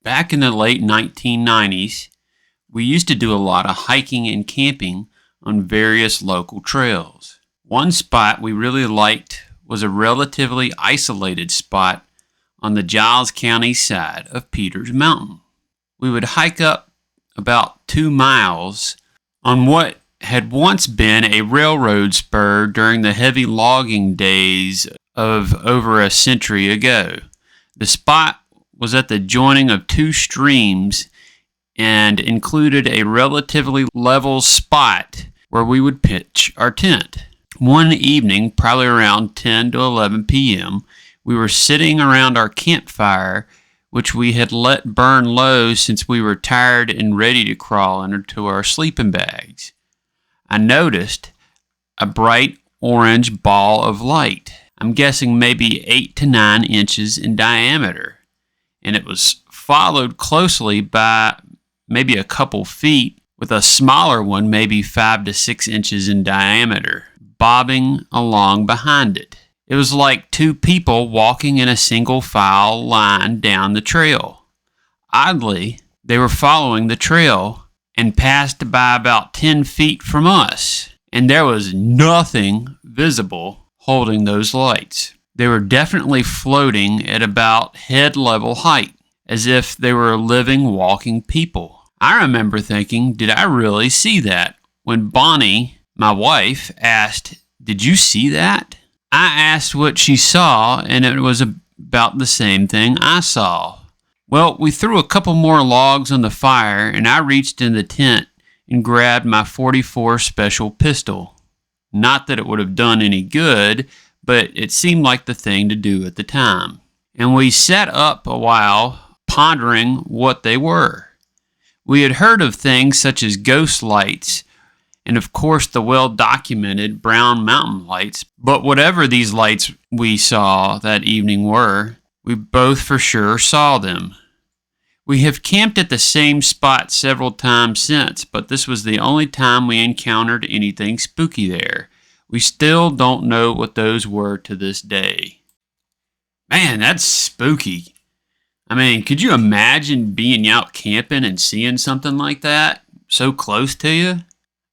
Back in the late 1990s, we used to do a lot of hiking and camping on various local trails. One spot we really liked was a relatively isolated spot on the Giles County side of Peters Mountain. We would hike up about 2 miles on what had once been a railroad spur during the heavy logging days of over a century ago. The spot was at the joining of 2 streams and included a relatively level spot where we would pitch our tent. One evening, probably around 10 to 11 p.m., we were sitting around our campfire, which we had let burn low since we were tired and ready to crawl into our sleeping bags. I noticed a bright orange ball of light. I'm guessing maybe 8 to 9 inches in diameter, and it was followed closely by maybe a couple feet with a smaller one, maybe 5 to 6 inches in diameter, bobbing along behind it. It was like 2 people walking in a single file line down the trail. Oddly, they were following the trail and passed by about 10 feet from us, and there was nothing visible holding those lights. They were definitely floating at about head level height, as if they were living, walking people. I remember thinking, did I really see that? When Bonnie, my wife, asked, "Did you see that?" I asked what she saw, and it was about the same thing I saw. Well, we threw a couple more logs on the fire, and I reached in the tent and grabbed my .44 special pistol. Not that it would have done any good, but it seemed like the thing to do at the time. And we sat up a while, pondering what they were. We had heard of things such as ghost lights, and of course the well-documented brown mountain lights, but whatever these lights we saw that evening were, we both for sure saw them. We have camped at the same spot several times since, but this was the only time we encountered anything spooky there. We still don't know what those were to this day. Man, that's spooky. I mean, could you imagine being out camping and seeing something like that so close to you?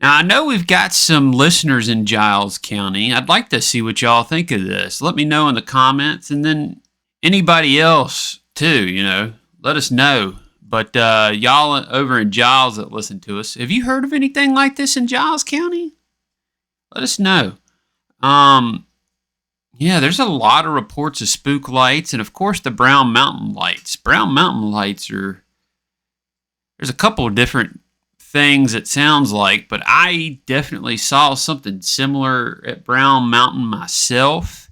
Now, I know we've got some listeners in Giles County. I'd like to see what y'all think of this. Let me know in the comments, and then anybody else too, let us know. But y'all over in Giles that listen to us, have you heard of anything like this in Giles County? Let us know. Yeah, there's a lot of reports of spook lights, and of course the brown mountain lights. Brown mountain lights there's a couple of different things it sounds like, but I definitely saw something similar at Brown Mountain myself.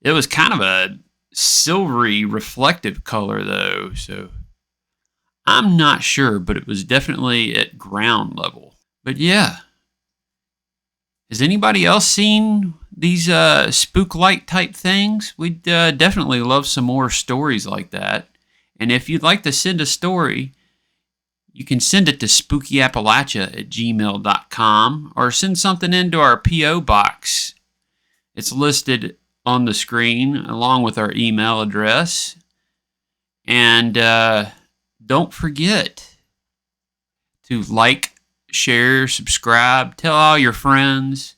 It was kind of a silvery reflective color though, so I'm not sure, but it was definitely at ground level. But yeah, has anybody else seen these spook light type things? We'd definitely love some more stories like that. And if you'd like to send a story, you can send it to spookyappalachia@gmail.com or send something into our P.O. box. It's listed on the screen along with our email address. And don't forget to like, share, subscribe, tell all your friends.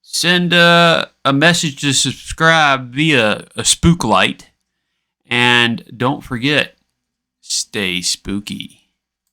Send a message to subscribe via a spook light. And don't forget, stay spooky.